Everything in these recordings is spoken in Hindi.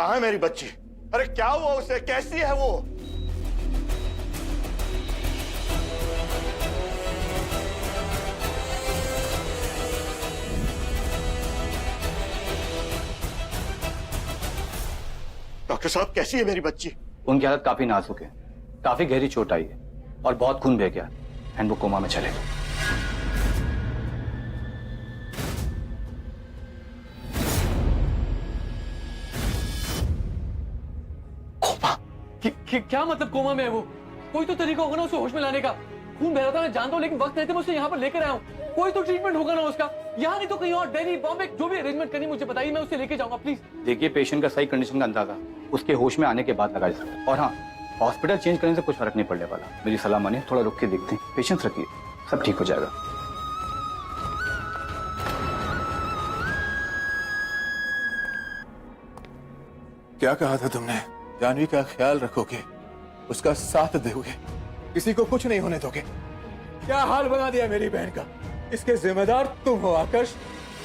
कहाँ है मेरी बच्ची? अरे क्या हुआ उसे? कैसी है वो? डॉक्टर साहब, कैसी है मेरी बच्ची? उनकी हालत काफी नाजुक है, काफी गहरी चोट आई है और बहुत खून बह गया एंड वो कोमा में चले गए। कोमा? क्या मतलब कोमा में है वो? कोई तो तरीका होगा ना उसे होश में लाने का। खून बह रहा था, मैं जानता हूँ, लेकिन वक्त नहीं था, मैं उसे यहाँ पर लेकर आया हूँ। कोई तो ट्रीटमेंट होगा ना उसका, यहाँ नहीं तो कहीं और, दिल्ली, बॉम्बे, जो भी अरेंजमेंट करनी मुझे बताइए, मैं उसे लेके जाऊंगा प्लीज। देखिए, पेशेंट का सही कंडीशन का अंदाजा उसके होश में आने के बाद लगाया जा सकता है। और हाँ, हॉस्पिटल चेंज करने से कुछ फर्क नहीं पड़ने वाला। मेरी सलाह मानिए, थोड़ा रुक के देखते हैं, पेशेंस रखिए, सब ठीक हो जाएगा। क्या कहा था तुमने? जानवी का ख्याल रखोगे, उसका साथ दोगे, किसी को कुछ नहीं होने दोगे। क्या हाल बना दिया मेरी बहन का। इसके जिम्मेदार तुम हो आकाश,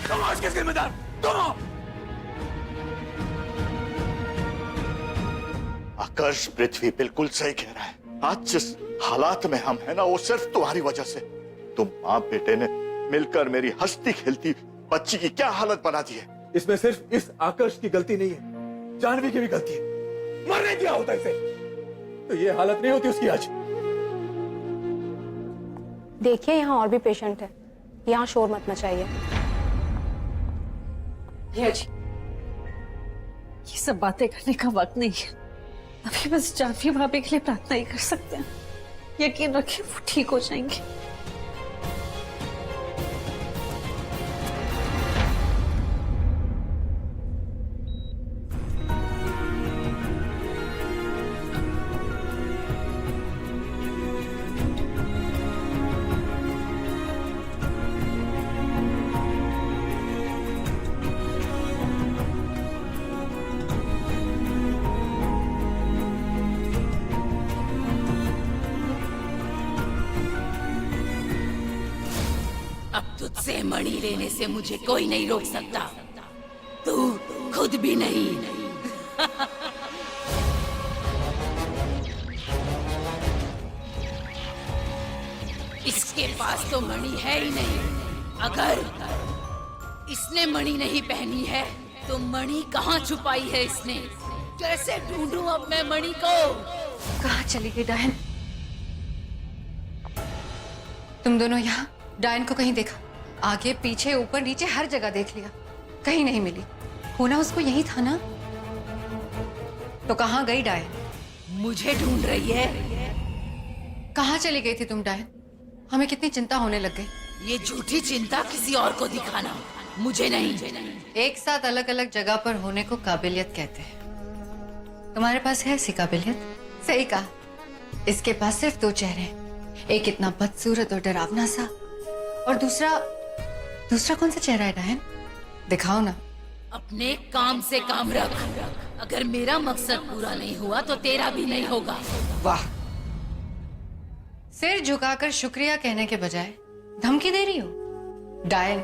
तुम हो इसके जिम्मेदार, तुम हो। आकाश, पृथ्वी बिल्कुल सही कह रहा है। आज जिस हालात में हम हैं ना, वो सिर्फ तुम्हारी वजह से। तुम माँ बेटे ने मिलकर मेरी हंसती खेलती बच्ची की क्या हालत बना दी है। इसमें सिर्फ इस आकाश की गलती नहीं है, जानवी की भी गलती है। मरने दिया होता इसे तो ये हालत नहीं होती उसकी आज। देखिए, यहाँ और भी पेशेंट है, यहाँ शोर मत मचाइए। भैया जी, ये सब बातें करने का वक्त नहीं है। अभी बस जानवी भाभी के लिए प्रार्थना ही कर सकते हैं। यकीन रखिए वो ठीक हो जाएंगे। अब तुझसे मणि लेने से मुझे कोई नहीं रोक सकता, तू खुद भी नहीं। इसके पास तो मणि है ही नहीं। अगर इसने मणि नहीं पहनी है तो मणि कहाँ छुपाई है इसने? कैसे ढूंढूं अब मैं मणि को? कहाँ चली गई डायन? तुम दोनों यहाँ डायन को कहीं देखा? आगे पीछे ऊपर नीचे हर जगह देख लिया, कहीं नहीं मिली। होना उसको यही था ना? तो कहाँ गई डायन? मुझे ढूंढ रही है। कहाँ चली गई थी तुम डायन? हमें कितनी चिंता होने लग गई। ये झूठी चिंता किसी और को दिखाना, मुझे नहीं। एक साथ अलग अलग जगह पर होने को काबिलियत कहते हैं। तुम्हारे पास है ऐसी काबिलियत? सही कहा, इसके पास सिर्फ दो चेहरे हैं, एक इतना बदसूरत और डरावना सा, और दूसरा कौन सा चेहरा है डायन? दिखाओ ना। अपने काम से काम रख। अगर मेरा मकसद पूरा नहीं हुआ तो तेरा भी नहीं होगा। वाह, सिर झुकाकर शुक्रिया कहने के बजाय धमकी दे रही हो। डायन,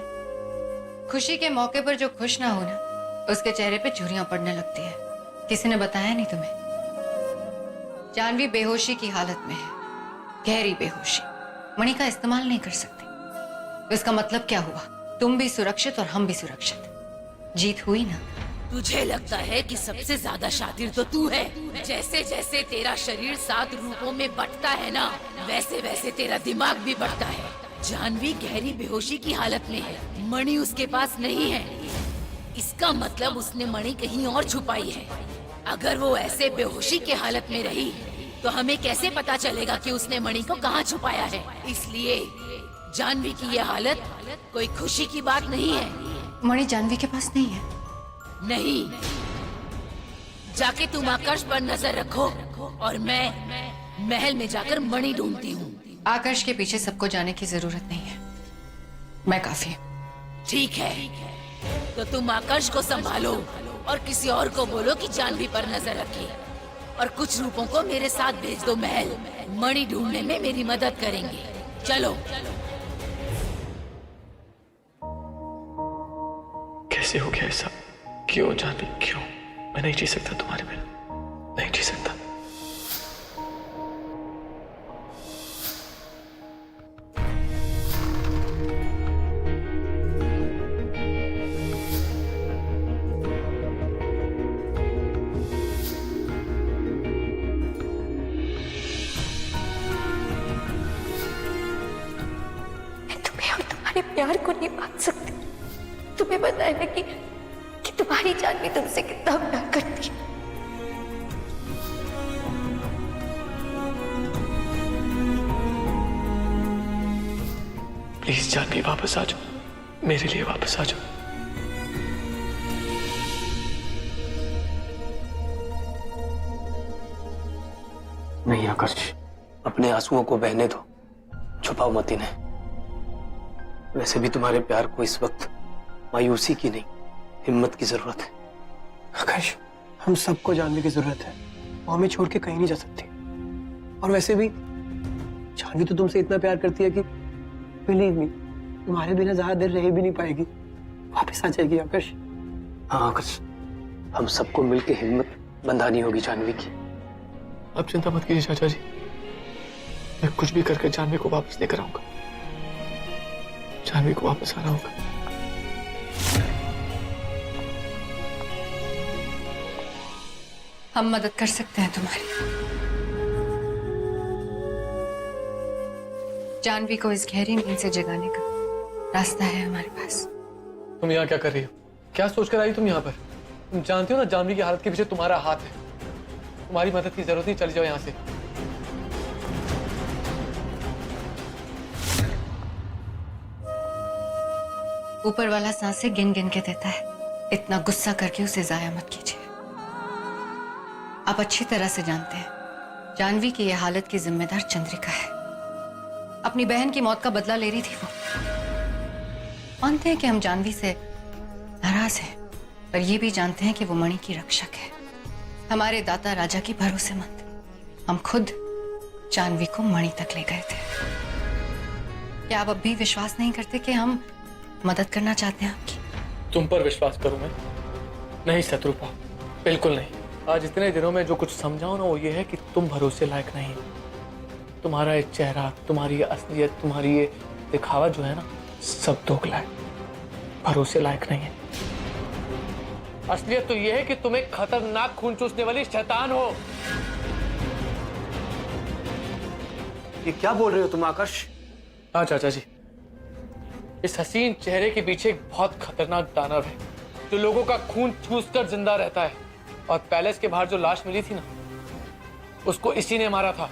खुशी के मौके पर जो खुश ना होना, उसके चेहरे पे चूरियां पड़ने लगती है। किसी ने बताया नहीं तुम्हें? जानवी बेहोशी की हालत में है, गहरी बेहोशी। मणि का इस्तेमाल नहीं कर सकती। तो इसका मतलब क्या हुआ? तुम भी सुरक्षित और हम भी सुरक्षित। जीत हुई ना? तुझे लगता है कि सबसे ज्यादा शातिर तो तू है। जैसे जैसे तेरा शरीर 7 रूपों में बढ़ता है ना, वैसे वैसे तेरा दिमाग भी बढ़ता है। जानवी गहरी बेहोशी की हालत में है, मणि उसके पास नहीं है। इसका मतलब उसने मणि कहीं और छुपाई है। अगर वो ऐसे बेहोशी की हालत में रही तो हमें कैसे पता चलेगा कि उसने मणि को कहाँ छुपाया है? इसलिए जानवी की यह हालत कोई खुशी की बात नहीं है। मणि जानवी के पास नहीं है? नहीं। जाके तुम आकाश पर नजर रखो और मैं महल में जाकर मणि ढूंढती हूँ। आकाश के पीछे सबको जाने की जरूरत नहीं है, मैं काफी हूँ। ठीक है, तो तुम आकाश को संभालो और किसी और को बोलो कि जानवी पर नजर रखे, और कुछ रूपों को मेरे साथ भेज दो महल। मणि ढूंढने में मेरी मदद करेंगे। चलो। कैसे हो गया ऐसा? क्यों जाने क्यों? मैं नहीं जी सकता तुम्हारे बिना, नहीं जी सकता। तुम्हें और तुम्हारे प्यार को नहीं मान सकती। तुम्हें पता है ना कि तुम्हारी जान भी तुमसे कितना प्यार करती है। प्लीज जानवी वापस आ जाओ, मेरे लिए वापस आ जाओ। नहीं आकर्ष, अपने आंसुओं को बहने दो, छुपाओ मत इन्हें। वैसे भी तुम्हारे प्यार को इस वक्त मायूसी की नहीं, हिम्मत की जरूरत है। आकाश, हम सबको जानवी की जरूरत है। वो हमें छोड़ के कहीं नहीं जा सकती। और वैसे भी जानवी तो तुमसे इतना प्यार करती है कि बिलीव मी, तुम्हारे बिना ज्यादा देर रह भी नहीं पाएगी। वापस आ जाएगी आकाश। हाँ आकाश, हम सबको मिलकर हिम्मत बंधानी होगी जानवी की। अब चिंता मत कीजिए चाचा जी, मैं कुछ भी करके जानवी को वापस लेकर आऊंगा। जानवी को वापस आना होगा। हम मदद कर सकते हैं तुम्हारी। जानवी को इस गहरी नींद से जगाने का रास्ता है हमारे पास। तुम यहाँ क्या कर रही हो? क्या सोचकर आई तुम यहाँ पर? तुम जानती हो ना जानवी की हालत के पीछे तुम्हारा हाथ है। तुम्हारी मदद की जरूरत नहीं, चली जाओ यहाँ से। ऊपर वाला सांसें गिन गिन के देता है, इतना गुस्सा करके उसे जाया मत कीजिए। आप अच्छी तरह से जानते हैं जानवी की यह हालत की जिम्मेदार चंद्रिका है। अपनी बहन की मौत का बदला ले रही थी वो। मानते हैं कि हम जानवी से नाराज हैं, पर यह भी जानते हैं कि वो मणि की रक्षक है, हमारे दाता राजा की भरोसेमंद। हम खुद जानवी को मणि तक ले गए थे। क्या आप अब भी विश्वास नहीं करते कि हम मदद करना चाहते हैं आपकी? तुम पर विश्वास करूं मैं? नहीं शत्रुपा, बिल्कुल नहीं। आज इतने दिनों में जो कुछ समझाओ ना, वो ये है कि तुम भरोसे लायक नहीं हो। तुम्हारा ये चेहरा, तुम्हारी ये असलियत, तुम्हारी ये दिखावा जो है ना, सब दोगला है, भरोसे लायक नहीं है। असलियत तो ये है कि तुम एक खतरनाक खून चूसने वाली शैतान हो। ये क्या बोल रहे हो तुम आकाश? हाँ चाचा जी, इस हसीन चेहरे के पीछे एक बहुत खतरनाक दानव है जो लोगों का खून चूसकर जिंदा रहता है। और पैलेस के बाहर जो लाश मिली थी ना, उसको इसी ने मारा था।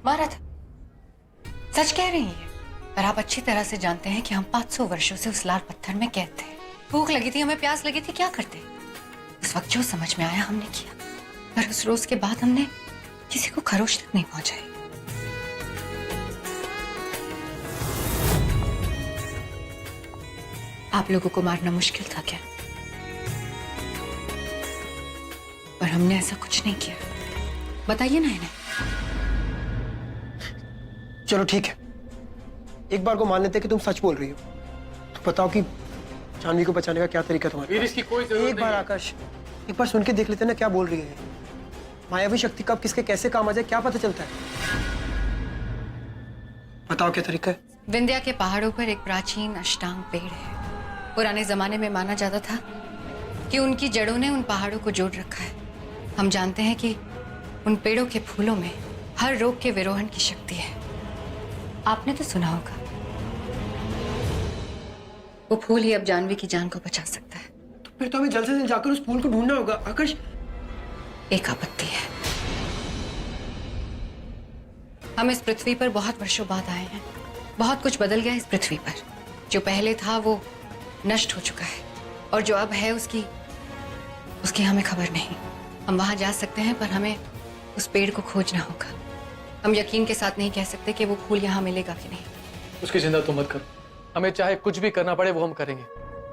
मारा था? सच कह रही है? पर आप अच्छी तरह से जानते हैं कि हम 500 वर्षों से उस लाल पत्थर में कैद थे। भूख लगी थी, हमें प्यास लगी थी, क्या करते? उस वक्त जो समझ में आया हमने किया, पर उस रोज के बाद हमने किसी को खरोच तक नहीं पहुंचाई। आप लोगों को मारना मुश्किल था क्या? पर हमने ऐसा कुछ नहीं किया। बताइए ना इन्हें। चलो ठीक है, एक बार को मान लेते कि तुम सच बोल रही हो। तो बताओ कि जानवी को बचाने का क्या तरीका तुम्हारे पास? इसकी कोई जरूरत एक बार आकाश, एक बार सुन के देख लेते ना क्या बोल रही है। मायावी शक्ति कब किसके कैसे काम आ जाए क्या पता चलता है? बताओ क्या तरीका है? विंध्या के पहाड़ों पर एक प्राचीन अष्टांग पेड़ है। पुराने जमाने में माना जाता था कि उनकी जड़ों ने उन पहाड़ों को जोड़ रखा है। हम जानते हैं कि उन पेड़ों के फूलों में हर रोग के विरोहन की शक्ति है। आपने तो सुना होगा, वो फूल ही अब जानवी की जान को बचा सकता है। तो फिर तो हमें जल्द से जल्द जाकर उस फूल को ढूंढना होगा आकाश। एक आपत्ति है, हम इस पृथ्वी पर बहुत वर्षों बाद आए हैं। बहुत कुछ बदल गया इस पृथ्वी पर। जो पहले था वो नष्ट हो चुका है, और जो अब है उसकी हमें खबर नहीं। हम वहां जा सकते हैं, पर हमें उस पेड़ को खोजना होगा। हम यकीन के साथ नहीं कह सकते कि वो फूल यहाँ मिलेगा कि नहीं। उसकी चिंता तुम मत करो, हमें चाहे कुछ भी करना पड़े वो हम करेंगे,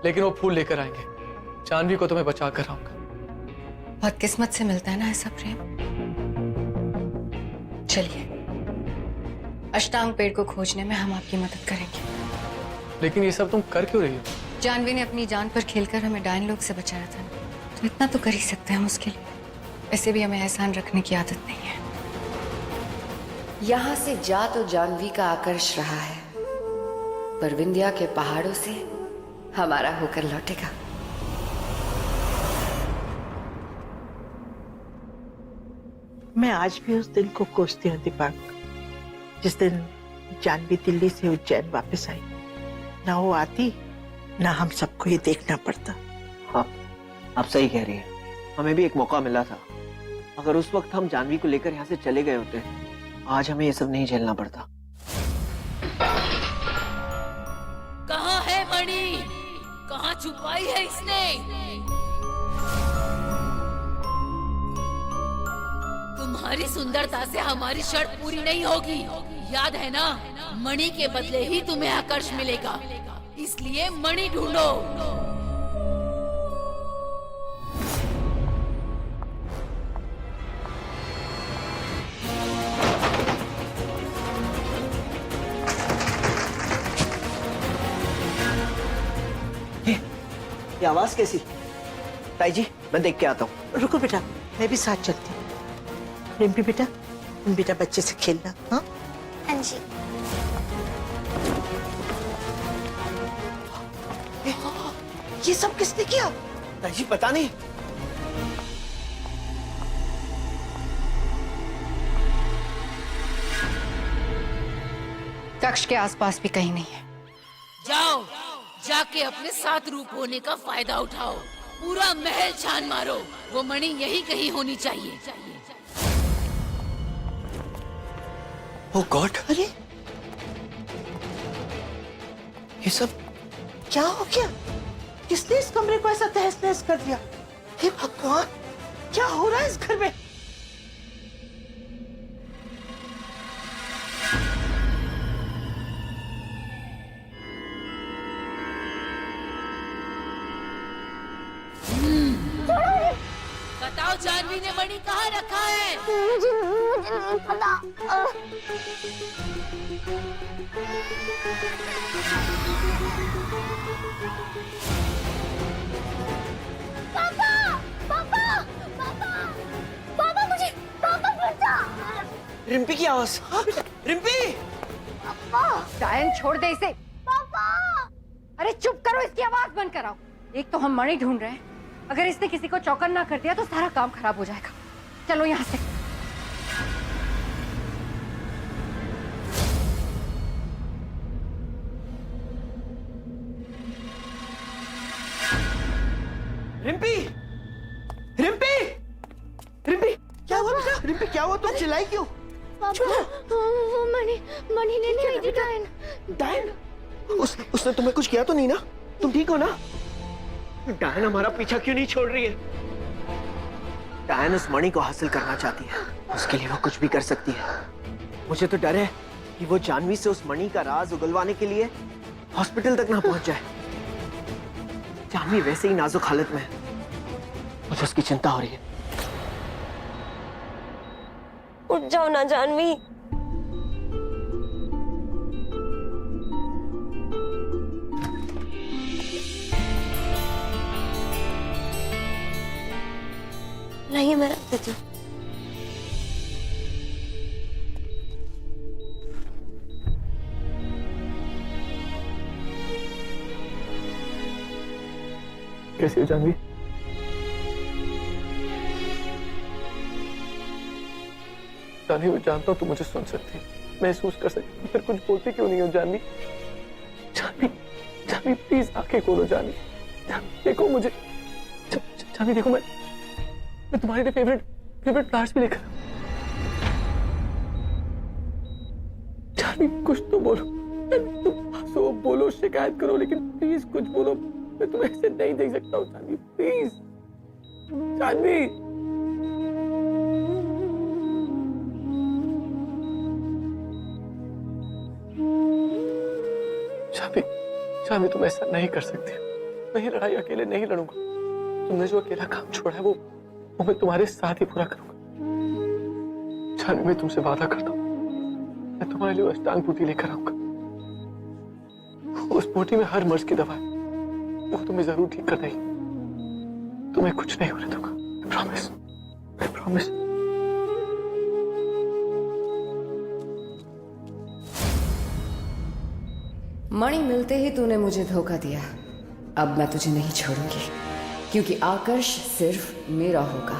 लेकिन वो फूल लेकर आएंगे। जानवी को तुम्हें बचा कर आऊंगा। बहुत किस्मत से मिलता है ना ऐसा प्रेम। चलिए, अष्टांग पेड़ को खोजने में हम आपकी मदद करेंगे। लेकिन ये सब तुम कर क्यों रही हो? जानवी ने अपनी जान पर खेलकर हमें डायन लोग से बचाया था, तो इतना तो कर ही सकते हैं हम उसके लिए। वैसे भी हमें एहसान रखने की आदत नहीं है। यहाँ से जा तो जानवी का आकर्ष रहा है, पर विंध्या के पहाड़ों से हमारा होकर लौटेगा। मैं आज भी उस दिन को कोसती हूँ दीपक, जिस दिन जानवी दिल्ली से उज्जैन वापस आई। ना वो आती, ना हम सबको ये देखना पड़ता। हाँ, आप सही कह रही हैं। हमें भी एक मौका मिला था। अगर उस वक्त हम जानवी को लेकर यहाँ से चले गए होते, आज हमें ये सब नहीं झेलना पड़ता। कहाँ है मणि? कहाँ छुपाई है इसने? तुम्हारी सुंदरता से हमारी शर्त पूरी नहीं होगी, याद है ना? मणि के बदले ही तुम्हें आकर्ष मिलेगा, इसलिए मणि ढूंढो। ये आवाज कैसी? ताई जी, मैं देख के आता हूँ। रुको बेटा, मैं भी साथ चलती हूँ। रिम्पी बेटा, तुम बेटा बच्चे से खेलना। हाँ हाँ जी। ये सब किसने किया? ताई जी पता नहीं। कक्ष के आसपास भी कहीं नहीं है। जाओ, जाके अपने साथ रूप होने का फायदा उठाओ। पूरा महल छान मारो, वो मणि यही कहीं होनी चाहिए। ओह गॉड, अरे ये सब क्या हो गया? किसने इस कमरे को ऐसा तहस नहस कर दिया? हे भगवान, क्या हो रहा है इस घर में? बताओ जानवी ने मणि कहाँ रखा है? मुझे नहीं पता। पापा, पापा, पापा, पापा मुझे, पापा बचा। रिम्पी की आवाज। हाँ बेटा, रिम्पी। डायन छोड़ दे इसे। पापा, अरे चुप करो, इसकी आवाज बंद कराओ। एक तो हम मणि ढूंढ रहे हैं, अगर इसने किसी को चौकन ना कर दिया तो सारा काम खराब हो जाएगा। चलो यहाँ से। रिम्पी, रिम्पी, रिम्पी, क्या हुआ बेटा? रिम्पी क्या हुआ? तुम चिल्लाई क्यों? वो मणि लेने आई थी डायन। डायन? उसने तुम्हें कुछ किया तो नहीं ना? तुम ठीक हो ना? डायन हमारा पीछा क्यों नहीं छोड़ रही है? डायन उस मणि को हासिल करना चाहती है, उसके लिए वो कुछ भी कर सकती है। मुझे तो डर है कि वो जानवी से उस मणि का राज उगलवाने के लिए हॉस्पिटल तक ना पहुंच जाए। जानवी वैसे ही नाजुक हालत में है, मुझे उसकी चिंता हो रही है। उठ जाओ ना जानवी। नहीं, मैं रख देती हूँ। कैसी हो जानवी? जानवी, मैं जानता हूँ तुम मुझे सुन सकती, महसूस कर सकती, फिर कुछ बोलती क्यों नहीं हो जानवी? जानवी, जानवी प्लीज आंखें खोलो जानवी। जानवी देखो मुझे, जानवी देखो, मैं तुम्हारे लिए फेवरेट फ्लावर्स भी लेकर। जानवी कुछ तो बोलो, तुम हंसो, बोलो, शिकायत करो, लेकिन प्लीज कुछ बोलो। मैं तुम्हें ऐसे नहीं देख सकता हूँ जानवी, प्लीज। जानवी, जानवी तुम ऐसा नहीं कर सकती। मैं ये लड़ाई अकेले नहीं लड़ूंगा। तुमने जो अकेला काम छोड़ा है वो मैं तुम्हारे साथ ही पूरा करूंगा। जानवी, मैं तुमसे वादा करता हूँ, मैं तुम्हारे लिए अष्टांग पूर्ति लेकर आऊंगा। उस पोटी में हर मर्ज की दवा है, वो तुम्हें जरूर ठीक कर देगी। तुम्हें कुछ नहीं होने दूंगा, प्रॉमिस, आई प्रॉमिस। मणि मिलते ही तूने मुझे धोखा दिया। अब मैं तुझे नहीं छोड़ूंगी, क्योंकि आकर्ष सिर्फ मेरा होगा।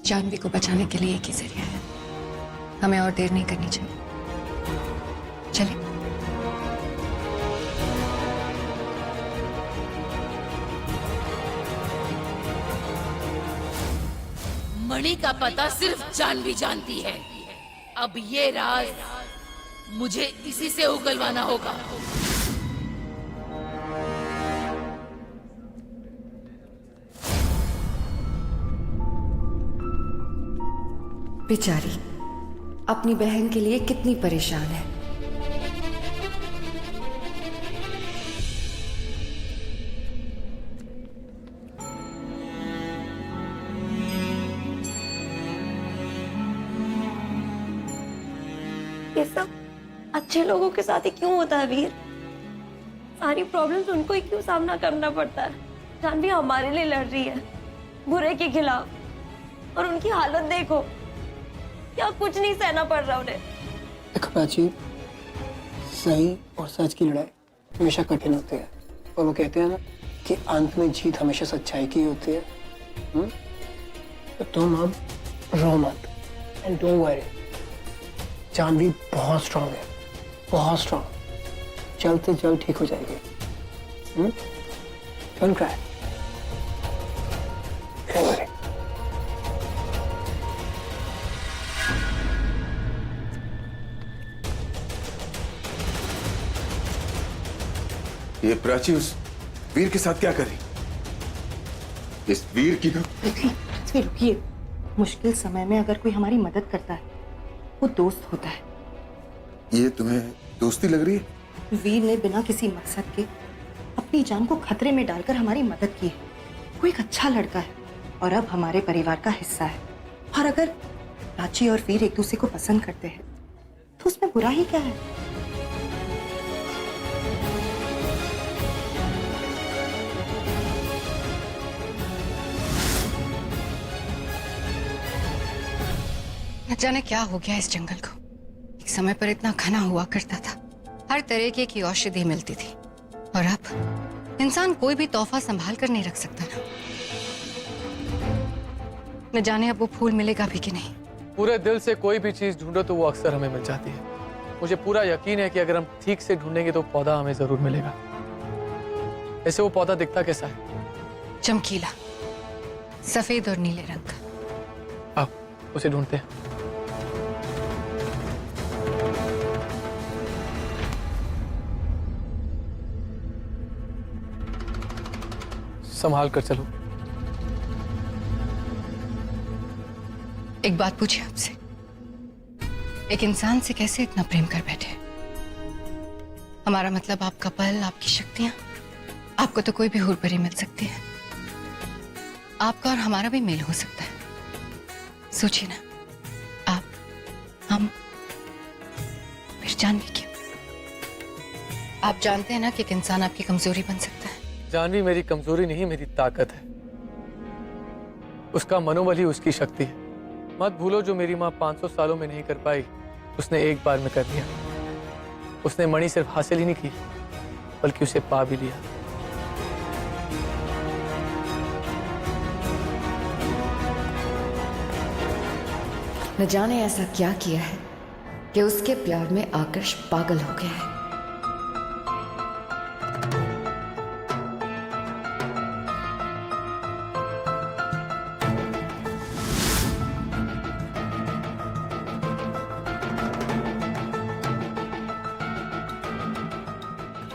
जानवी को बचाने के लिए एक ही जरिया है, हमें और देर नहीं करनी चाहिए। चलिए। मणि का पता सिर्फ जानवी जानती है। अब ये राज मुझे इसी से उगलवाना होगा। बेचारी अपनी बहन के लिए कितनी परेशान है। ये सब अच्छे लोगों के साथ ही क्यों होता है वीर? सारी प्रॉब्लम्स उनको ही क्यों सामना करना पड़ता है? जानवी हमारे लिए लड़ रही है, बुरे के खिलाफ, और उनकी हालत देखो, क्या कुछ नहीं सहना पड़ रहा उन्हें। देखो प्राची, सही और सच की लड़ाई हमेशा कठिन होती है, और वो कहते हैं ना कि अंत में जीत हमेशा सच्चाई की होती है। तो तुम अब रो मत, एंड डोंट वरी, जानवी बहुत स्ट्रांग है, बहुत स्ट्रांग, जल्द से जल्द ठीक हो जाएगी। Don't cry, don't worry. ये प्राची उस वीर के साथ क्या कर रही? इस वीर की तो पृथ्वी रुकिए, मुश्किल समय में अगर कोई हमारी मदद करता है वो दोस्त होता है। ये तुम्हें दोस्ती लग रही है? वीर ने बिना किसी मकसद के अपनी जान को खतरे में डालकर हमारी मदद की है। वो एक अच्छा लड़का है और अब हमारे परिवार का हिस्सा है। और अगर प्राची और वीर एक दूसरे को पसंद करते हैं तो उसमें बुरा ही क्या है? न जाने क्या हो गया इस जंगल को। एक समय पर इतना घना हुआ करता था, हर तरीके की औषधि मिलती थी, और अब इंसान कोई भी तोहफा संभाल कर नहीं रख सकता ना। न जाने अब वो फूल मिलेगा भी कि नहीं। पूरे दिल से कोई भी चीज ढूंढो तो वो अक्सर हमें मिल जाती है। मुझे पूरा यकीन है कि अगर हम ठीक से ढूंढेंगे तो पौधा हमें जरूर मिलेगा। ऐसे वो पौधा दिखता कैसा है? चमकीला, सफेद और नीले रंग का। आओ उसे ढूंढते हैं। संभाल कर चलो। एक बात पूछे आपसे, एक इंसान से कैसे इतना प्रेम कर बैठे? हमारा मतलब आपका बल, आपकी शक्तियां, आपको तो कोई भी हूरपरी मिल सकती है। आपका और हमारा भी मेल हो सकता है। सोचिए ना, आप, हम, फिर जानवी क्यों? आप जानते हैं ना कि एक इंसान आपकी कमजोरी बन सकता है। जानवी मेरी कमजोरी नहीं, मेरी ताकत है। उसका मनोबल ही उसकी शक्ति है। मत भूलो, जो मेरी माँ 500 सालों में नहीं कर पाई, उसने एक बार में कर लिया। उसने मणि सिर्फ हासिल ही नहीं की, बल्कि उसे पा भी लिया। न जाने ऐसा क्या किया है कि उसके प्यार में आकर्ष पागल हो गया है।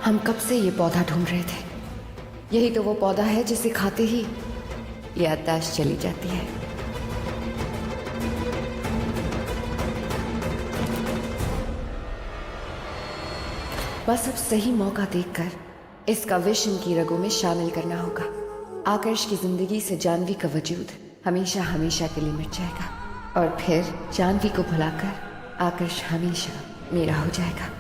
हम कब से ये पौधा ढूंढ रहे थे। यही तो वो पौधा है जिसे खाते ही याददाश्त चली जाती है। बस अब सही मौका देखकर इसका विष इनकी रगों में शामिल करना होगा। आकर्ष की जिंदगी से जानवी का वजूद हमेशा हमेशा के लिए मिट जाएगा और फिर जानवी को भुलाकर आकाश हमेशा मेरा हो जाएगा।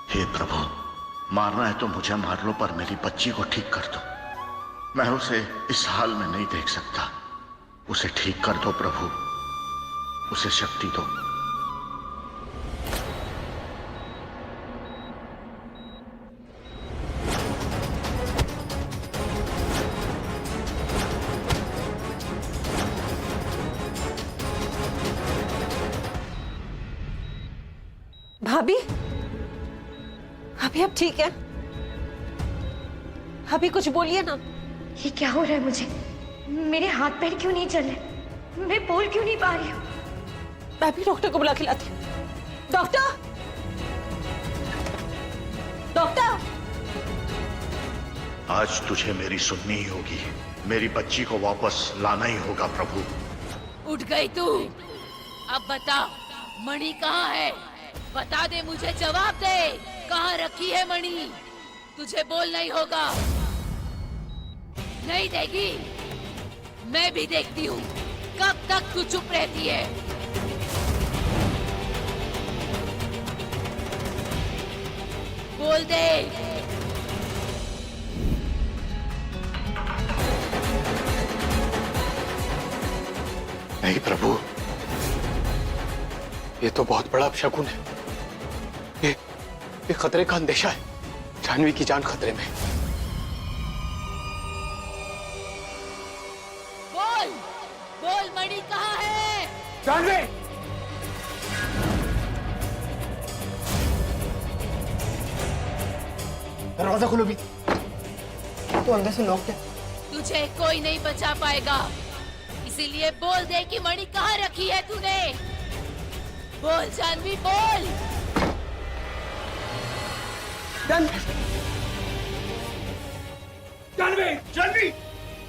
हे प्रभु, मारना है तो मुझे मार लो, पर मेरी बच्ची को ठीक कर दो। मैं उसे इस हाल में नहीं देख सकता। उसे ठीक कर दो प्रभु, उसे शक्ति दो। भाभी, भाभी आप ठीक है? भाभी कुछ बोलिए ना। ये क्या हो रहा है मुझे? मेरे हाथ पैर क्यों नहीं चल रहे? मैं बोल क्यों नहीं पा रही हूँ? मैं भी डॉक्टर को बुला के लाती हूँ। Doctor, doctor! आज तुझे मेरी सुननी ही होगी। मेरी बच्ची को वापस लाना ही होगा प्रभु। उठ गई तू? अब बता, मणि कहाँ है? बता दे मुझे, जवाब दे। कहाँ रखी है मणि? तुझे बोलना ही होगा। नहीं देगी? मैं भी देखती हूँ कब तक तू चुप रहती है। बोल दे। नहीं प्रभु, ये तो बहुत बड़ा अपशकुन है। ये खतरे का अंदेशा है। जानवी की जान खतरे में। बोल, बोल मणि कहाँ है? जानवी! दरवाजा खोलो भी। तो अंदर से लॉक है। तुझे कोई नहीं बचा पाएगा, इसीलिए बोल दे कि मणि कहाँ रखी है तूने। बोल जानवी, बोल। जानवी! जानवी! जानवी!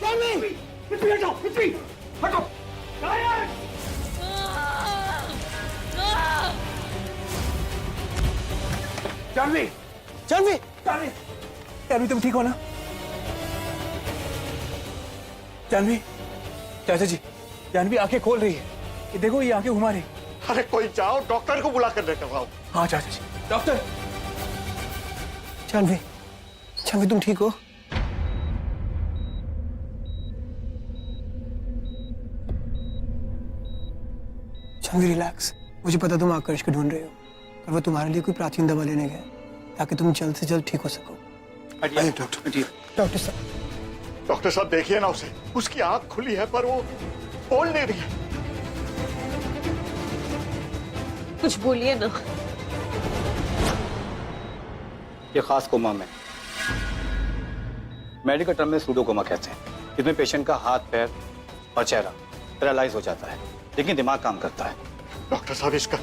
जानवी! पृथ्वी हटो! पृथ्वी हटो! जानवी! जानवी! जानवी! जानवी तुम ठीक हो ना? जानवी! चाचा जी, जानवी आंखें खोल रही है। ये देखो, ये आंखें घुमा रही। अरे कोई जाओ, डॉक्टर को बुला कर लेकर आओ। हाँ चाचा जी। डॉक्टर! जानवी, जानवी तुम ठीक हो? जानवी रिलैक्स। मुझे पता तुम आकर्ष को ढूंढ रहे हो, पर वो तुम्हारे लिए कोई प्राचीन दवा लेने गए ताकि तुम जल्द से जल्द ठीक हो सको। डॉक्टर साहब। डॉक्टर साहब देखिए ना उसे, उसकी आंख खुली है पर वो बोल नहीं रही है। कुछ बोलिए ना। ये खास कोमा में, मेडिकल टर्म में सूडो कोमा कहते हैं। इसमें पेशेंट का हाथ, पैर और चेहरा पैरालाइज हो जाता है, लेकिन दिमाग काम करता है। डॉक्टर साहब, इसका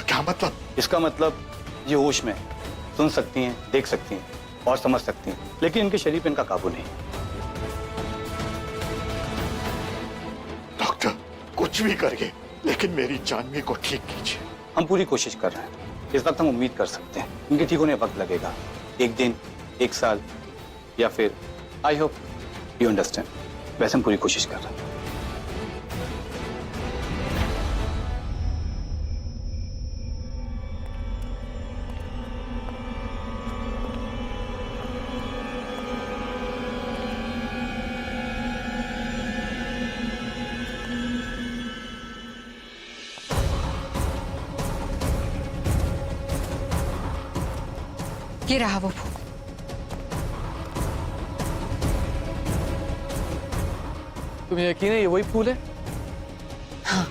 क्या मतलब? इसका मतलब ये होश में सुन सकती हैं, देख सकती हैं और समझ सकती हैं, लेकिन इनके शरीर पे इनका काबू नहीं। डॉक्टर, कुछ भी करिए, लेकिन मेरी जानवी को ठीक कीजिए। हम पूरी कोशिश कर रहे हैं। इस वक्त हम उम्मीद कर सकते हैं इनके ठीक होने में वक्त लगेगा, 1 दिन, 1 साल, या फिर आई होप यू अंडरस्टैंड। वैसे हम पूरी कोशिश कर रहे हैं। ये रहा वो फूल। तुम्हें यकीन है ये वही फूल है? हाँ,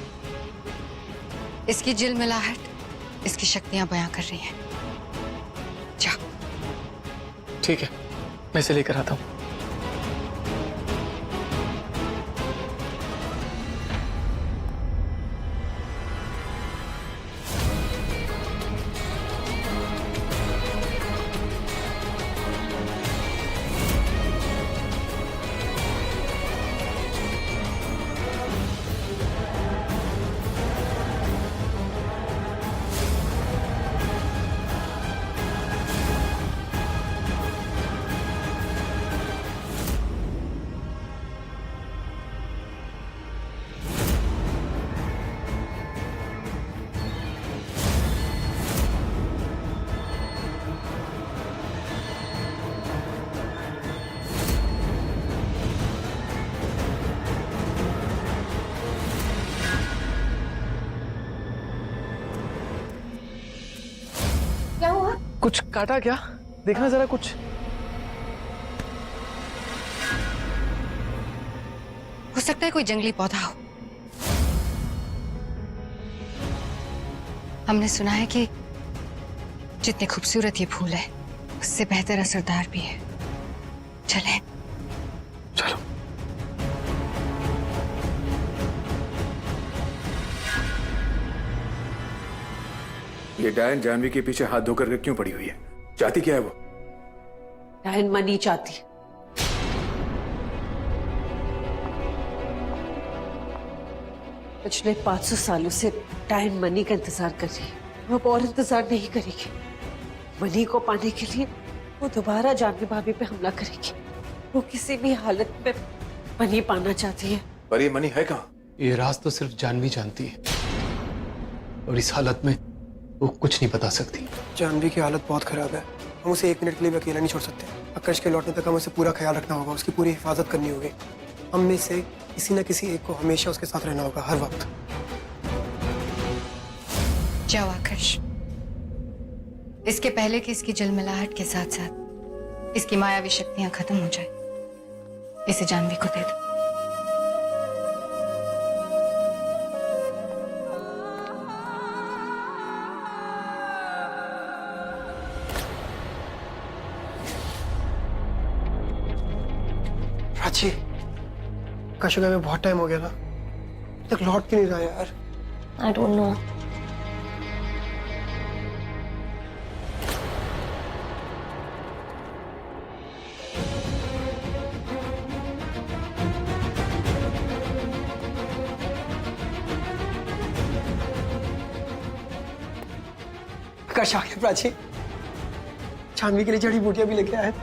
इसकी झिलमिलाहट इसकी शक्तियां बयां कर रही हैं। जा। ठीक है, मैं इसे लेकर आता हूँ। कुछ काटा क्या? देखना जरा कुछ। हो सकता है कोई जंगली पौधा हो। हमने सुना है कि जितने खूबसूरत ये फूल है उससे बेहतर असरदार भी है। चलें। चलो। ये डायन जानवी के पीछे हाथ धोकर क्यों पड़ी हुई है? चाहती क्या है वो? डायन मनी चाहती। पिछले 500 सालों से डायन मनी का इंतजार कर रही है। वो अब और इंतजार नहीं करेगी। मनी को पाने के लिए वो दोबारा जानवी भाभी पे हमला करेगी। वो किसी भी हालत में मनी पाना चाहती है। पर ये मनी है कहाँ? ये राज तो सिर्फ जानवी जानती है, और इस हालत में वो कुछ नहीं बता सकती। जानवी की हालत बहुत खराब है। हम उसे 1 मिनट के लिए भी अकेला नहीं छोड़ सकते। आकाश के लौटने तक हमें उसे पूरा ख्याल रखना होगा, उसकी पूरी हिफाजत करनी होगी। हम में से किसी न किसी एक को हमेशा उसके साथ रहना होगा, हर वक्त। जाओ आकाश। इसके पहले कि इसकी जलमलाहट के साथ साथ इसकी मायावी शक्तियां खत्म हो जाए, इसे जानवी को दे दो। प्राची, काशुका में बहुत टाइम हो गया ना, तक लौट क्यों नहीं रहा यार? I don't know. आकाश आ गया प्राची। जानवी के लिए जड़ी बूटियां भी लेके आए।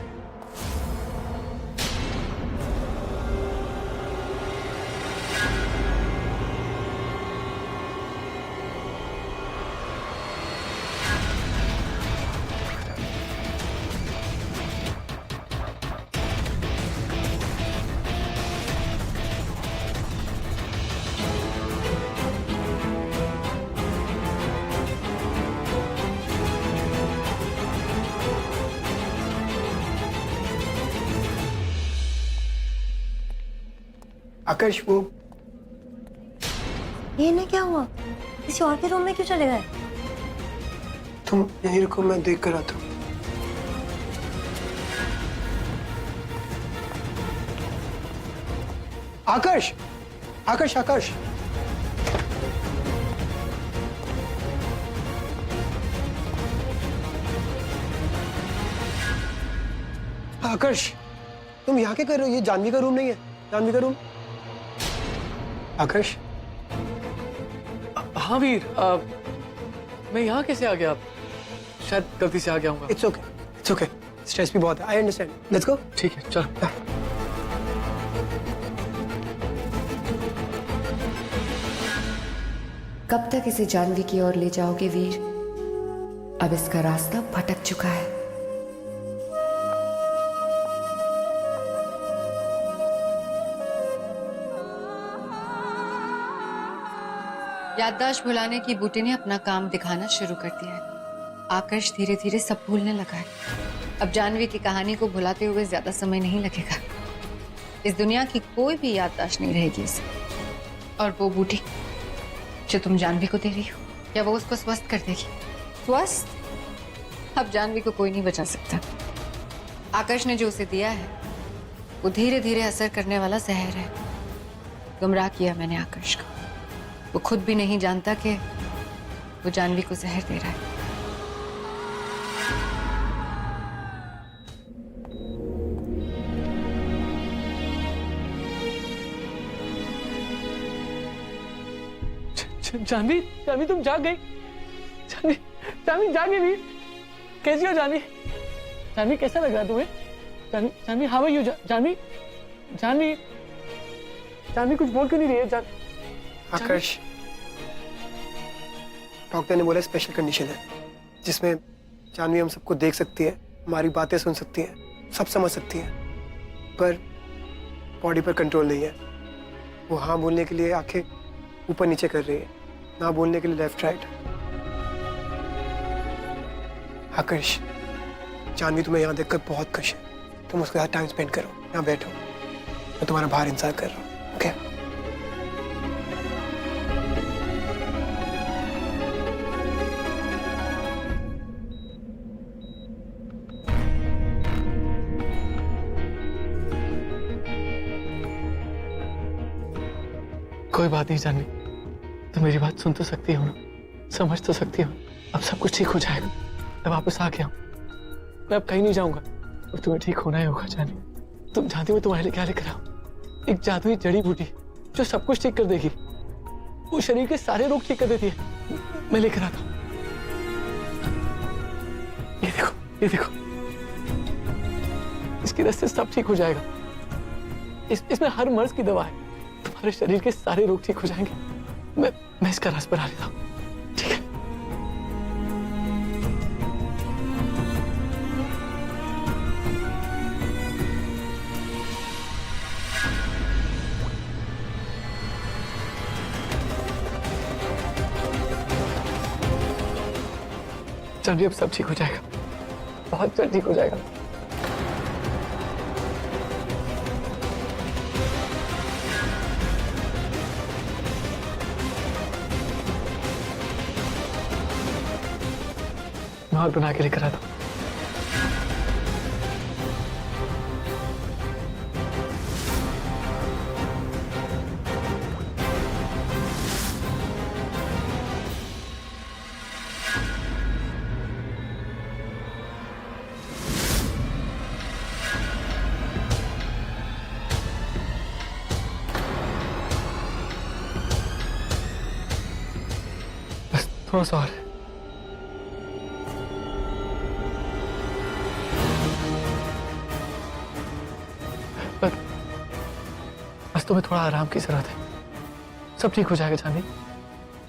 आकाश, वो ये इन्हें क्या हुआ? किसी और के रूम में क्यों चले गए? तुम यहीं रुको, मैं देख कर आता हूँ। आकाश, आकाश, आकाश, आकाश, तुम यहाँ क्या कर रहे हो? ये जानवी का रूम नहीं है। जानवी का रूम। आकाश। हाँ वीर, मैं यहाँ कैसे आ गया? शायद गलती से आ गया हूँ। It's okay, it's okay. Stress भी बहुत है। I understand. Let's go. ठीक है, चलो। कब तक इसे जानवी की ओर ले जाओगे वीर? अब इसका रास्ता भटक चुका है। याददाश्त भुलाने की बूटी ने अपना काम दिखाना शुरू कर दिया है। आकाश धीरे धीरे सब भूलने लगा है। अब जानवी की कहानी को भुलाते हुए ज्यादा समय नहीं लगेगा। इस दुनिया की कोई भी याददाश्त नहीं रहेगी इसे। और वो बूटी जो तुम जानवी को दे रही हो, क्या वो उसको स्वस्थ कर देगी? स्वस्थ? अब जानवी को कोई नहीं बचा सकता। आकाश ने जो उसे दिया है वो धीरे धीरे असर करने वाला जहर है। गुमराह किया मैंने आकाश को। वो खुद भी नहीं जानता कि वो जानवी को जहर दे रहा है। जानवी, जानवी तुम जाग गई? जानवी, जानवी जाग गई वीर? कैसी हो जानवी? जानवी कैसा लग रहा है तुम्हें? Janvi, Janvi how are you? Janvi, Janvi, Janvi कुछ बोल क्यों नहीं रही है? आकाश, डॉक्टर ने बोला स्पेशल कंडीशन है जिसमें जानवी हम सबको देख सकती है, हमारी बातें सुन सकती है, सब समझ सकती है, पर बॉडी पर कंट्रोल नहीं है। वो हाँ बोलने के लिए आंखें ऊपर नीचे कर रही है, ना बोलने के लिए लेफ्ट राइट। आकर्ष, जानवी तुम्हें यहाँ देखकर बहुत खुश है। तुम उसके साथ टाइम स्पेंड करो, यहाँ बैठो, मैं तुम्हारा बाहर इंतजार कर रहा हूँ। ओके? कोई बात नहीं जानवी, तुम मेरी बात सुन तो सकती हो ना, समझ तो सकती हो। अब सब कुछ ठीक हो जाएगा, मैं वापस आ गया हूँ, मैं अब कहीं नहीं जाऊंगा। अब तुम्हें ठीक होना ही होगा जानवी। तुम जानती हो तुम्हारे लिए क्या लेकर आऊं? एक जादुई जड़ी बूटी जो सब कुछ ठीक कर देगी, वो शरीर के सारे रोग ठीक कर देती है। मैं लेकर आता हूँ। ये देखो, ये देखो, इसकी रस से सब ठीक हो जाएगा। इसमें हर मर्ज की दवा है, तुम्हारे शरीर के सारे रोग ठीक हो जाएंगे। मैं इसका रस बना लेता हूँ, ठीक है? चलिए अब सब ठीक हो जाएगा, बहुत जल्द ठीक हो जाएगा। मैं और बना के लेकर आता हूँ। बस थोड़ा सा और। बस तुम्हें थोड़ा आराम की जरूरत है। सब ठीक हो जाएगा जानवी,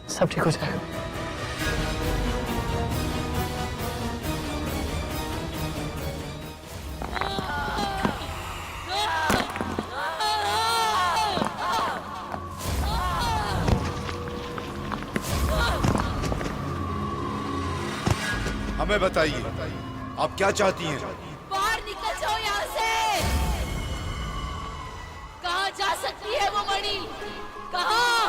सब ठीक हो जाएगा। हमें बताइए, आप क्या चाहती हैं? बाहर निकल जाओ यहाँ से। कहाँ जा सकती है वो मणि? कहाँ?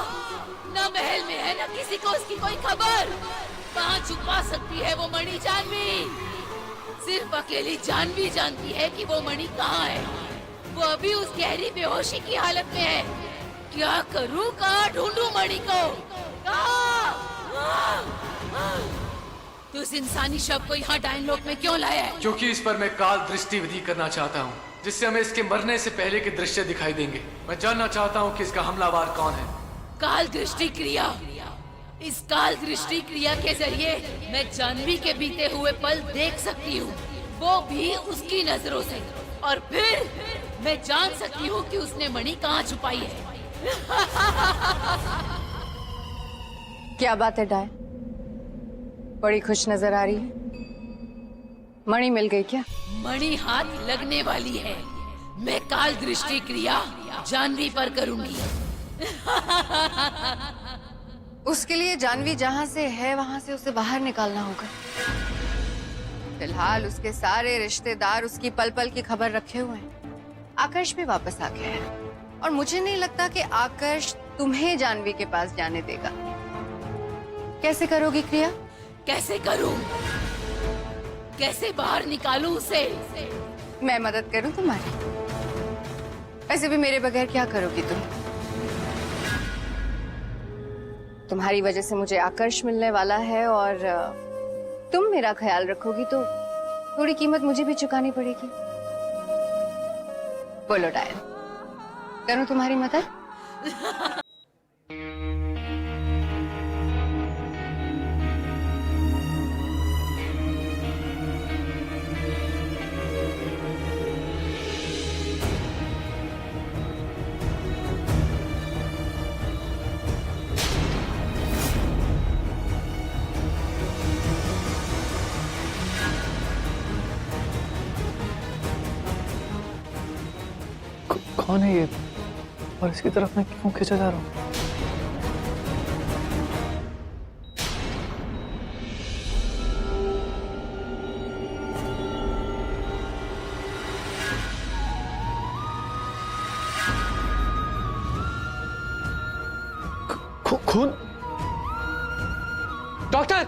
न महल में है, न किसी को उसकी कोई खबर। कहाँ छुपा सकती है वो मणि जानवी? सिर्फ अकेली जानवी जानती है कि वो मणि कहाँ है। वो अभी उस गहरी बेहोशी की हालत में है। क्या करूँ, कहाँ ढूंढूं मणि को? कहाँ? तू इस इंसानी शव को यहाँ डायन लोक में क्यों लाया है? क्योंकि इस पर मैं काल दृष्टि विधि करना चाहता हूँ, जिससे हमें इसके मरने से पहले के दृश्य दिखाई देंगे। मैं जानना चाहता हूँ कि इसका हमलावर कौन है। काल दृष्टि क्रिया। इस काल दृष्टि क्रिया के जरिए मैं जानवी के बीते हुए पल देख सकती हूँ, वो भी उसकी नजरों से। और फिर मैं जान सकती हूँ कि उसने मणि कहाँ छुपाई है। क्या बात है डाय, बड़ी खुश नजर आ रही है। मणि मिल गई क्या? मणि हाथ लगने वाली है। मैं काल दृष्टि क्रिया जानवी पर करूंगी। उसके लिए जानवी जहां से है वहां से उसे बाहर निकालना होगा। फिलहाल उसके सारे रिश्तेदार उसकी पल पल की खबर रखे हुए हैं। आकर्ष भी वापस आ गया है और मुझे नहीं लगता कि आकर्ष तुम्हें जानवी के पास जाने देगा। कैसे करोगी क्रिया? कैसे करूं? कैसे बाहर निकालूं उसे? मैं मदद करूं तुम्हारी? ऐसे भी मेरे बगैर क्या करोगी तुम? तुम्हारी वजह से मुझे आकर्ष मिलने वाला है और तुम मेरा ख्याल रखोगी तो थोड़ी कीमत मुझे भी चुकानी पड़ेगी। बोलो डायन, करूं तुम्हारी मदद? कौन है ये और इसकी तरफ मैं क्यों खींचा जा रहा हूँ? खून? Doctor,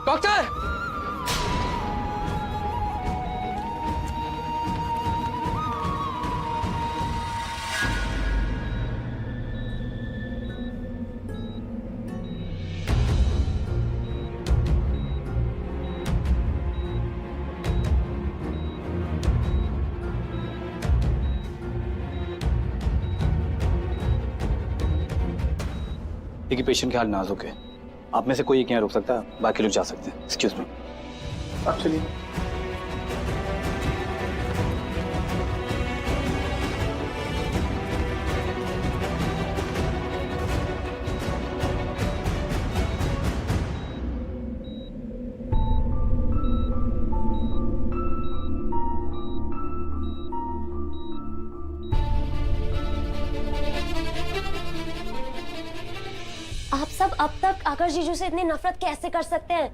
doctor! देखिए पेशेंट के हाल नाजुक है, आप में से कोई एक यहाँ रुक सकता है, बाकी लोग जा सकते हैं। Excuse me. आप चलिए। आप सब अब तक आकाश जीजू से इतनी नफरत कैसे कर सकते हैं?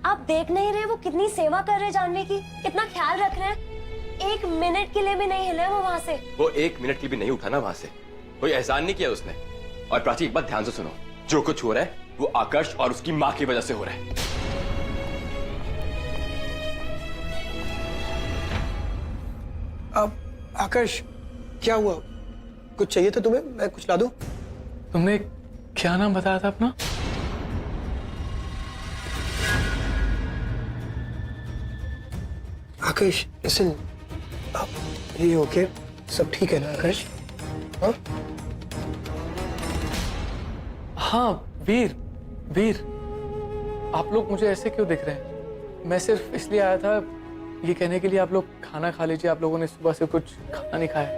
आप देख नहीं रहे वो कितनी सेवा कर रहे हैं जानवी की, कितना ख्याल रख रहे हैं। 1 मिनट के लिए भी नहीं हिले वो वहां से। वो 1 मिनट के लिए भी नहीं उठा ना वहां से, कोई एहसान नहीं किया उसने। और प्राची एक बात ध्यान से सुनो, जो कुछ हो रहा है वो आकाश और उसकी माँ की वजह से हो रहा है। अब आकाश क्या हुआ? कुछ चाहिए था तुम्हें? मैं कुछ ला दूं? तुमने क्या नाम बताया था अपना? आकाश लिसन, आप ये ओके? सब ठीक है ना आकाश? हाँ? हाँ वीर, वीर, आप लोग मुझे ऐसे क्यों दिख रहे हैं? मैं सिर्फ इसलिए आया था ये कहने के लिए आप लोग खाना खा लीजिए, आप लोगों ने सुबह से कुछ खाना नहीं खाया।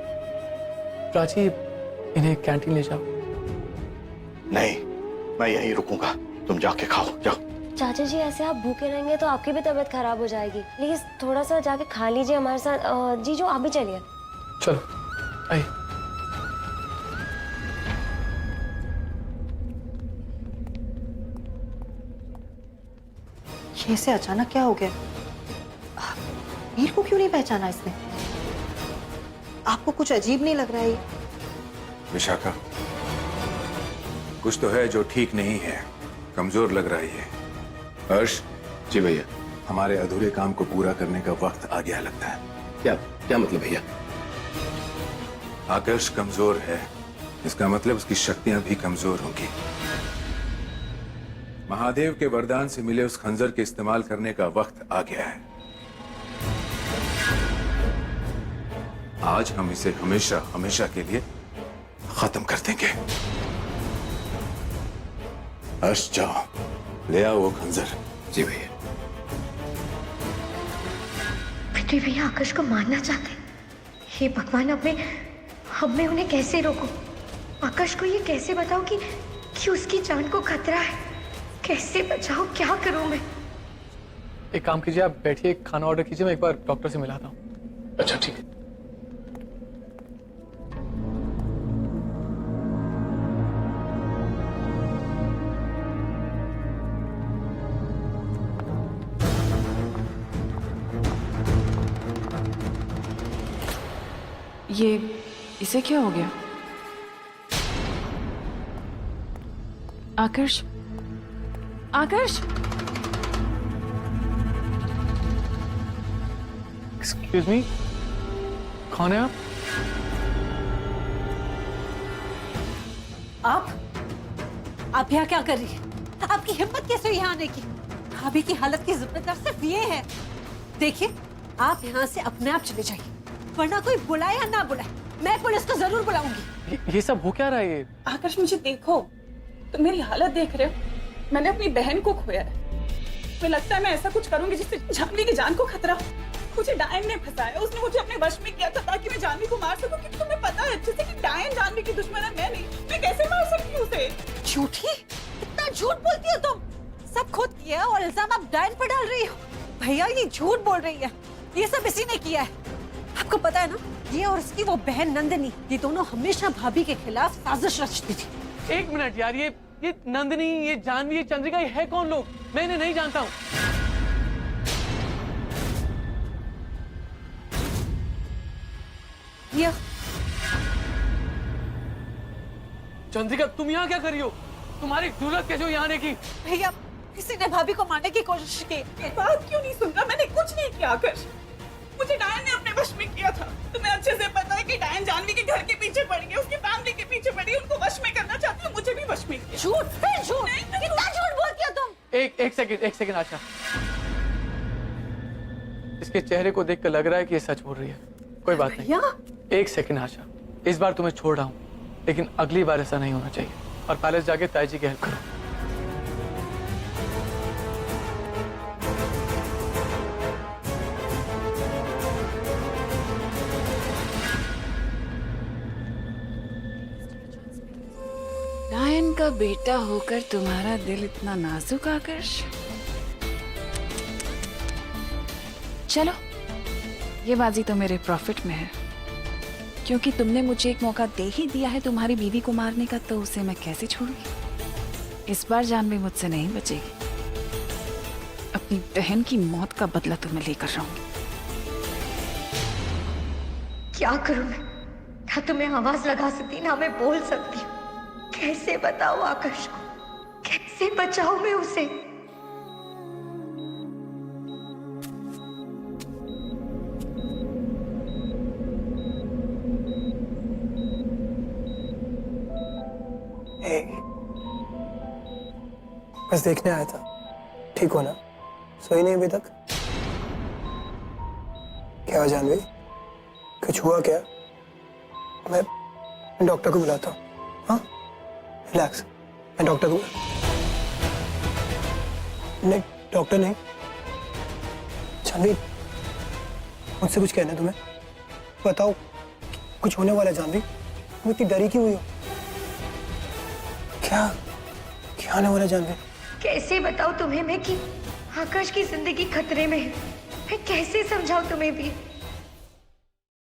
प्राची, इन्हें कैंटीन ले जाओ। नहीं, मैं यहीं रुकूंगा, तुम जाके खाओ, जाओ। चाचा जी ऐसे आप भूखे रहेंगे तो आपकी भी तबीयत खराब हो जाएगी। प्लीज थोड़ा सा जाके खा लीजिए हमारे साथ। जीजू आप भी चलिए। चलो आइए। ये से अचानक क्या हो गया? वीर को क्यों नहीं पहचाना इसने? आपको कुछ अजीब नहीं लग रहा है? विशाखा, कुछ तो है जो ठीक नहीं है, कमजोर लग रहा है ये। हर्ष। जी भैया। हमारे अधूरे काम को पूरा करने का वक्त आ गया लगता है। क्या क्या मतलब भैया? आकर्ष कमजोर है, इसका मतलब उसकी शक्तियां भी कमजोर होंगी। महादेव के वरदान से मिले उस खंजर के इस्तेमाल करने का वक्त आ गया है। आज हम इसे हमेशा हमेशा के लिए खत्म कर देंगे। हर्ष, जाओ ले आओ वो खंजर। जी भैया। पृथ्वी भैया आकाश को मारना चाहते। हे भगवान, अब मैं उन्हें कैसे रोकूं? आकाश को ये कैसे बताऊं कि उसकी जान को खतरा है? कैसे बचाओ? क्या करूं मैं? एक काम कीजिए, आप बैठिए, खाना ऑर्डर कीजिए, मैं एक बार डॉक्टर से मिलाता हूँ। अच्छा ठीक है। ये इसे क्या हो गया? आकर्ष, आकर्ष! एक्सक्यूज मी, कौन है आप? आप यहाँ क्या कर रही है? आपकी हिम्मत कैसे हुई यहाँ आने की? भाभी की हालत की जिम्मेदार सिर्फ ये है। देखिए, आप यहाँ से अपने आप चले जाइए, वरना कोई बुलाए या ना बुलाए, मैं पुलिस को जरूर बुलाऊंगी। ये सब हो क्या रहा है? आकर्ष, मुझे देखो, तुम मेरी हालत देख रहे हो? मैंने अपनी बहन को खोया है। मुझे लगता है मैं ऐसा कुछ करूंगी जिससे जानवी की जान को खतरा हो। मुझे डायन ने फंसाया, उसने मुझे अपने वश में किया था ताकि मैं जानवी को मार सकूं, क्योंकि तुम्हें पता है अच्छे से कि डायन जानवी की दुश्मन है, मैं नहीं। मैं कैसे मार सकती हूँ उसे? झूठी, इतना झूठ बोलती हो तुम। सब खुद किया और इल्जाम आप डायन पर डाल रही हो। भैया ये झूठ बोल रही है, ये सब इसी ने किया है। आपको पता है ना, ये और उसकी वो बहन नंदिनी, ये दोनों हमेशा भाभी के खिलाफ साजिश रचती थी। एक मिनट यार, ये नंदिनी, ये जानवी, ये चंद्रिका, ये है कौन लोग? मैं इन्हें नहीं जानता हूँ। ये चंद्रिका, तुम यहाँ क्या कर रही हो? तुम्हारी जरूरत कैसे हुई यहाँ आने की? भैया किसी ने भाभी को मारने की कोशिश की। बात क्यों नहीं सुन रहा? मैंने कुछ नहीं किया आकाश, मुझे डायन ने अपने वश में किया था। तुम्हें अच्छे से पता है कि डायन जानवी के घर के पीछे पड़ गई, उसकी फैमिली के पीछे पड़ी, उनको वश में करना चाहती है, मुझे भी वश में किया। झूठ, फिर झूठ, कितना झूठ बोलती हो तुम? एक सेकंड आशा, इसके चेहरे को देखकर लग रहा है कि ये सच बोल रही है। कोई बात नहीं, एक सेकंड आशा, इस बार तुम्हें छोड़ रहा हूँ, लेकिन अगली बार ऐसा नहीं होना चाहिए। और पैलेस जाके ताई जी की हेल्प करो। डायन का बेटा होकर तुम्हारा दिल इतना नाजुक आकर्ष। चलो, ये बाजी तो मेरे प्रॉफिट में है, क्योंकि तुमने मुझे एक मौका दे ही दिया है तुम्हारी बीवी को मारने का, तो उसे मैं कैसे छोड़ूंगी? इस बार जानवी मुझसे नहीं बचेगी। अपनी बहन की मौत का बदला तो मैं लेकर रहूंगी। क्या करूं मैं? ना तो मैं आवाज लगा सकती, ना मैं बोल सकती हूँ। कैसे बताऊं आकाश को? कैसे बचाऊं मैं उसे? बस देखने आया था, ठीक हो ना? सोई नहीं अभी तक? क्या जानवी, कुछ हुआ क्या? मैं डॉक्टर को बुलाता हूँ। हाँ, रिलैक्स, मैं डॉक्टर को नहीं, डॉक्टर नहीं। जानवी, मुझसे कुछ कहना है तुम्हें? बताओ, कुछ होने वाला है जानवी? तुम इतनी डरी क्यों हुई हो? क्या क्या होने वाला है जानवी? कैसे बताऊं तुम्हें मैं कि आकाश की जिंदगी खतरे में है? मैं कैसे समझाऊं तुम्हें भी?